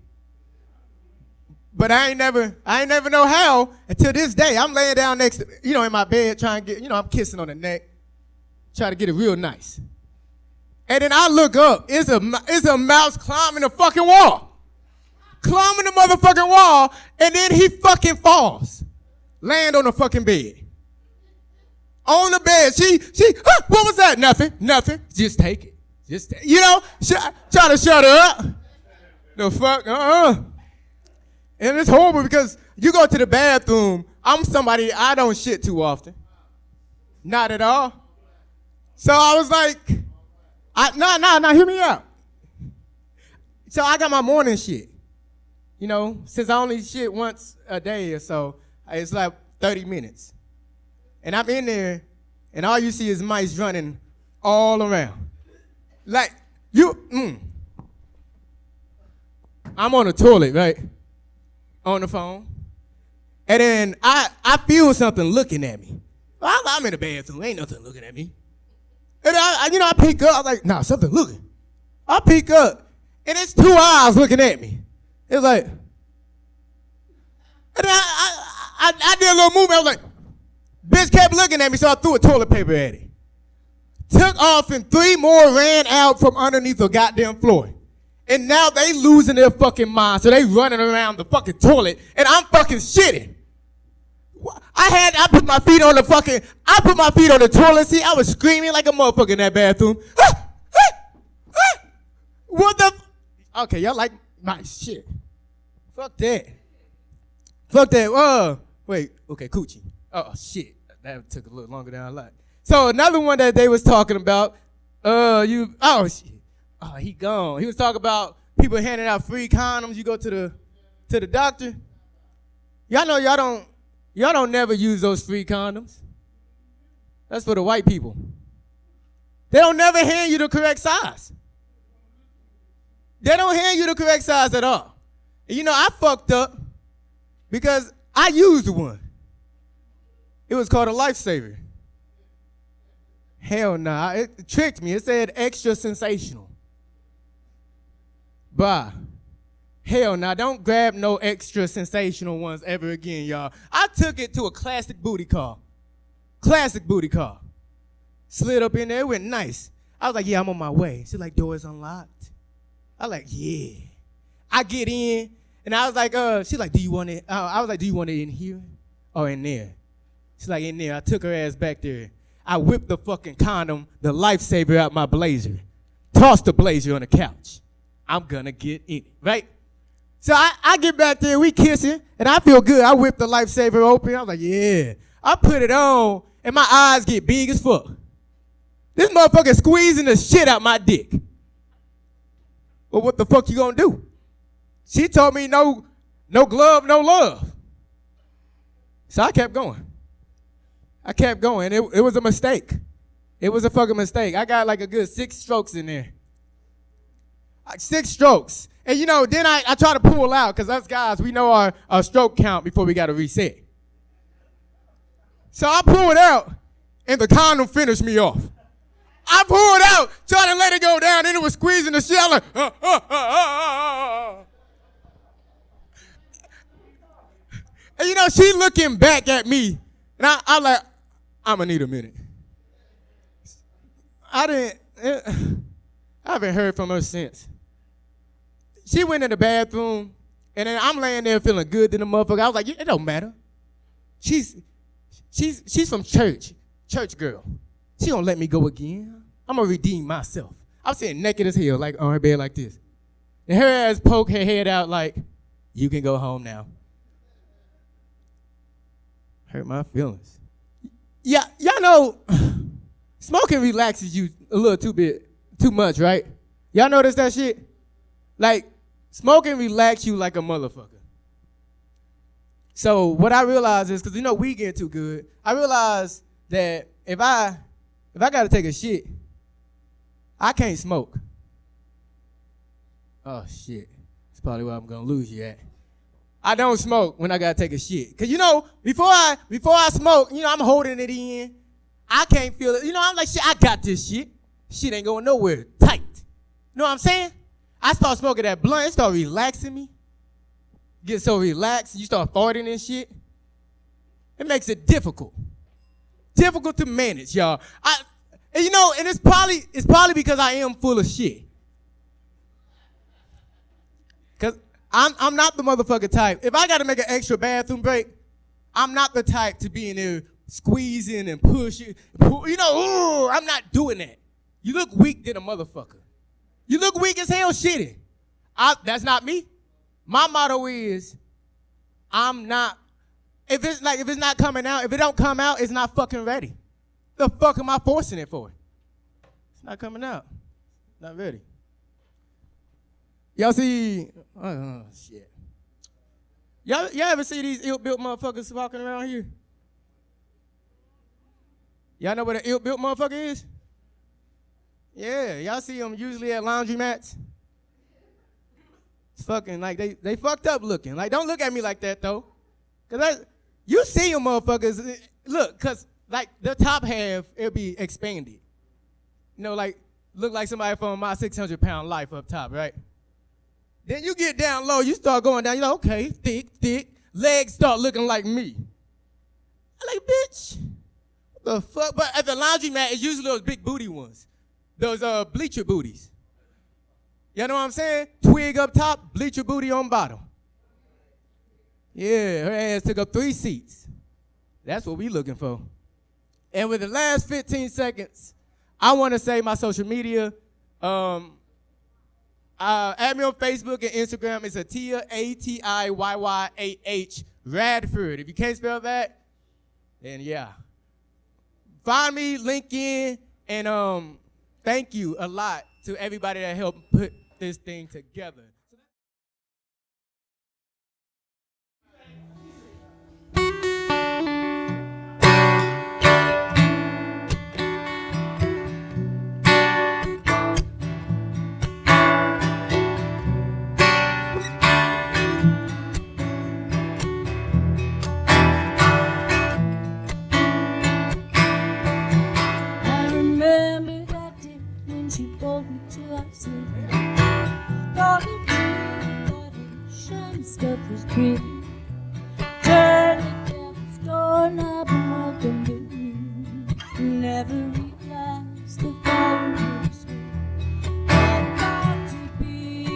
Speaker 4: But I ain't never know how until this day. I'm laying down next to, in my bed trying to get, I'm kissing on the neck, trying to get it real nice. And then I look up, it's a mouse climbing the fucking wall. Climbing the motherfucking wall, and then he fucking falls. Land on the fucking bed. On the bed. She, what was that? Nothing. Just take it. Try to shut her up. The fuck, And it's horrible because you go to the bathroom, I'm somebody, I don't shit too often. Not at all. So I was like, no, hear me out. So I got my morning shit. Since I only shit once a day or so, it's like 30 minutes. And I'm in there, and all you see is mice running all around. Like, I'm on the toilet, right? On the phone. And then I feel something looking at me. I'm in the bathroom, ain't nothing looking at me. And I peek up, I'm like, nah, something looking. I peek up, and it's 2 eyes looking at me. It's like, and I did a little movement. I was like, bitch kept looking at me, so I threw a toilet paper at it. Took off, and 3 more ran out from underneath the goddamn floor. And now they losing their fucking mind, so they running around the fucking toilet, and I'm fucking shitting. I put my feet on the toilet seat. I was screaming like a motherfucker in that bathroom. What the? Okay, y'all like my shit. Fuck that. Wait, okay, coochie. Oh, shit. That took a little longer than I liked. So another one that they was talking about, shit. Oh, he gone. He was talking about people handing out free condoms. You go to the doctor. Y'all know y'all don't never use those free condoms. That's for the white people. They don't never hand you the correct size. They don't hand you the correct size at all. And I fucked up because I used one. It was called a lifesaver. Hell nah, it tricked me. It said extra sensational. Bah. Hell nah, don't grab no extra sensational ones ever again, y'all. I took it to a classic booty call. Slid up in there, it went nice. I was like, yeah, I'm on my way. She's like, door's unlocked. I like, yeah. I get in, and I was like, she's like, do you want it? I was like, do you want it in here or in there? She's like, in there. I took her ass back there. I whipped the fucking condom, the lifesaver out my blazer. Tossed the blazer on the couch. I'm gonna get in it, right? So I get back there, we kissing, and I feel good. I whip the lifesaver open. I was like, yeah. I put it on, and my eyes get big as fuck. This motherfucker squeezing the shit out my dick. Well, what the fuck you gonna do? She told me no glove, no love. So I kept going. It was a mistake. It was a fucking mistake. I got like a good 6 strokes in there. Like 6 strokes. And you know, then I try to pull out, because us guys, we know our stroke count before we got to reset. So I pulled out, and the condom finished me off. I pulled out, trying to let it go down, and it was squeezing the shit. I'm like, And you know, she looking back at me, and I'm like, I'm gonna need a minute. I haven't heard from her since. She went in the bathroom, and then I'm laying there feeling good to the motherfucker. I was like, it don't matter. She's from church girl. She don't let me go again. I'm gonna redeem myself. I'm sitting naked as hell, like on her bed like this. And her ass poke her head out like, you can go home now. Hurt my feelings. Yeah, y'all know, smoking relaxes you a little too much, right? Y'all notice that shit? Like, smoking relax you like a motherfucker. So what I realized is, because you know we get too good, I realized that if I gotta take a shit, I can't smoke. Oh shit. That's probably where I'm gonna lose you at. I don't smoke when I gotta take a shit. Cause you know, before I smoke, you know, I'm holding it in. I can't feel it. You know, I'm like, shit, I got this shit. Shit ain't going nowhere. Tight. You know what I'm saying? I start smoking that blunt, it start relaxing me. Get so relaxed, you start farting and shit. It makes it difficult. Difficult to manage, y'all. And you know, and it's probably because I am full of shit. Cause I'm not the motherfucker type. If I gotta make an extra bathroom break, I'm not the type to be in there squeezing and pushing. You know, I'm not doing that. You look weak than a motherfucker. You look weak as hell shitting. That's not me. My motto is, if it's not coming out, if it don't come out, it's not fucking ready. The fuck am I forcing it for? It's not coming out. Not ready. Y'all see, oh shit. Y'all ever see these ill-built motherfuckers walking around here? Y'all know what an ill-built motherfucker is? Yeah, y'all see them usually at laundromats. It's fucking like they fucked up looking. Like, don't look at me like that though. Cause you see them motherfuckers, look, cause like the top half, it'll be expanded. You know, like, look like somebody from my 600-pound life up top, right? Then you get down low, you start going down, you're like, okay, thick, legs start looking like me. I'm like, bitch, what the fuck? But at the laundromat, it's usually those big booty ones. Those bleacher booties. You know what I'm saying? Twig up top, bleacher booty on bottom. Yeah, her ass took up 3 seats. That's what we looking for. And with the last 15 seconds, I want to say my social media. Add me on Facebook and Instagram. It's Atiyyah, Atiyyah Radford. If you can't spell that, then yeah. Find me, link in, and thank you a lot to everybody that helped put this thing together.
Speaker 9: Stuff was pretty. Turn it down, store knob and welcome to me. Never realized the fire was sweet. I've got to be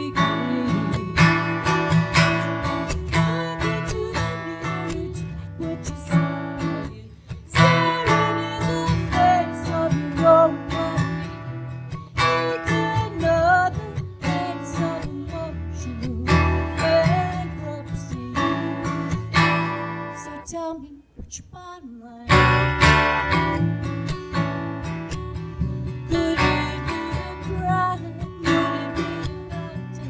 Speaker 9: what's your bottom line? Could you do the crime? Would it be enough to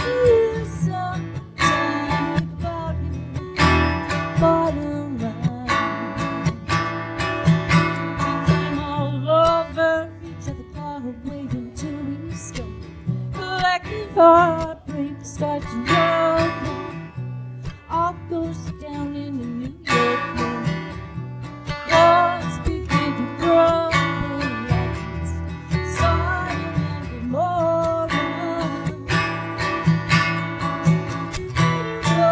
Speaker 9: do something about your bottom line? We climb all over each other car, waiting till we stop. Collective heartbreak starts rolling. All goes down in the New York room. Walls begin to crumble like it's Sodom and Gomorrah. Go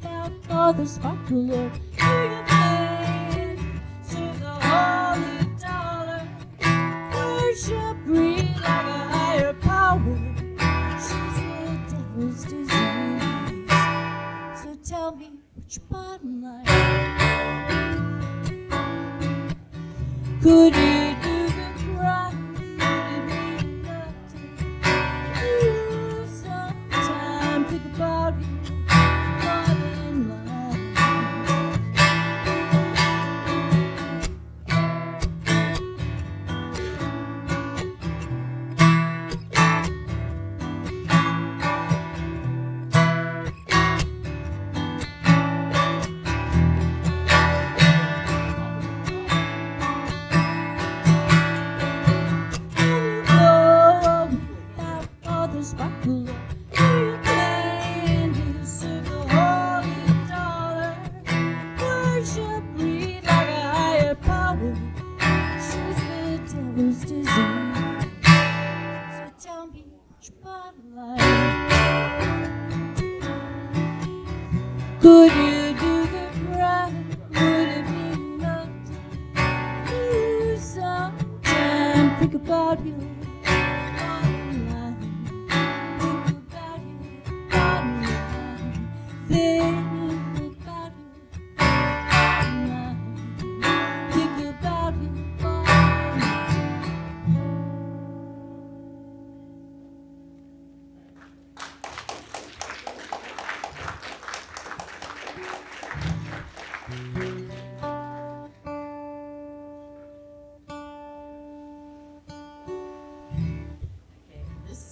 Speaker 9: without all the sparkle or do you plan to the holy dollar? Worship breathe like a higher power. She's the devil's disease. So tell me what's your bottom line? Could you do the crime? Would it be enough to lose some time? Think about your bottom line. Sparkle, you can serve the holy dollar. Worship breathe like a higher power. She's the devil's disease. So tell me what's your bottom line? Could you do the crime? Would it be enough to lose some time? Think about you.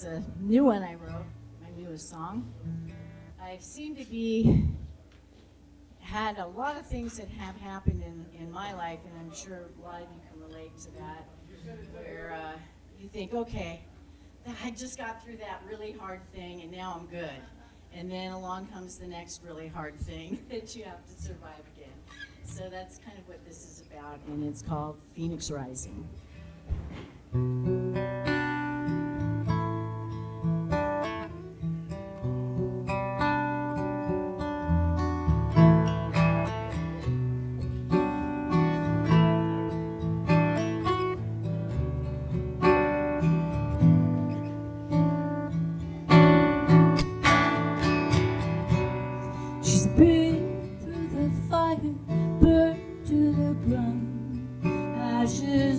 Speaker 3: A new one I wrote, my newest song. I seem to be had a lot of things that have happened in my life, and I'm sure a lot of you can relate to that, where you think, okay, I just got through that really hard thing and now I'm good. And then along comes the next really hard thing that you have to survive again. So that's kind of what this is about, and it's called Phoenix Rising.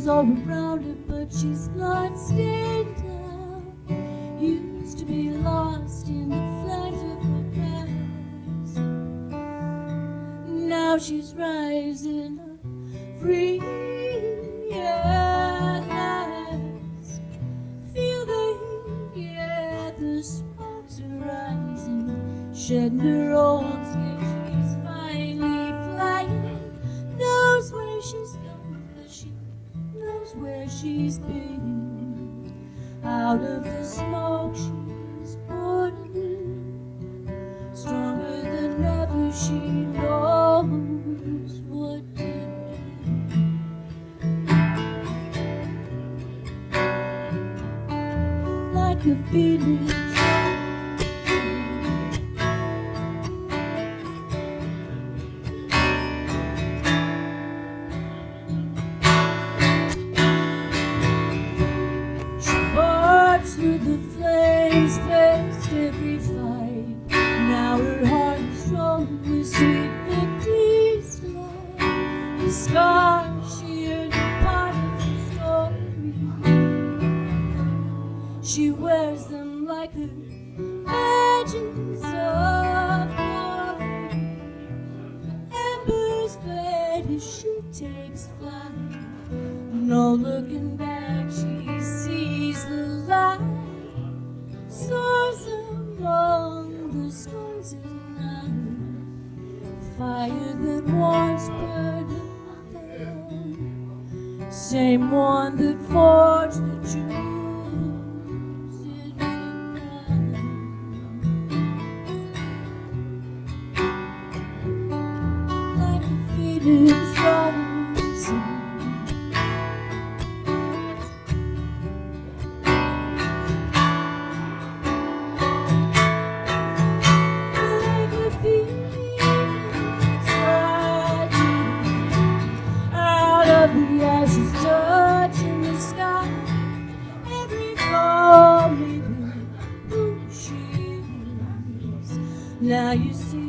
Speaker 9: All around her, but she's not staying down. Used to be lost in the flames of her past. Now she's rising up, free at last. Feel the heat, yeah, the sparks are rising. Shedding her old skin, she's finally flying. Knows where she's going, 'cause she knows where she's been. Out of the smoke she's born anew. Stronger than ever, she knows what to do. Like a phoenix. Through the flames, faced every fight. Now her heart is strong with sweet victory's light. The scars she earned a part of her story. She wears them like her badges of glory. Ember takes flight. No looking back, she sees the light. Soars among the storms at night. Fire that once burned her, same one that forged the Jews in midnight. Like a faded rising, like a phoenix rising out of the ashes, touching the sky. Every fall leaving who she is. Now you see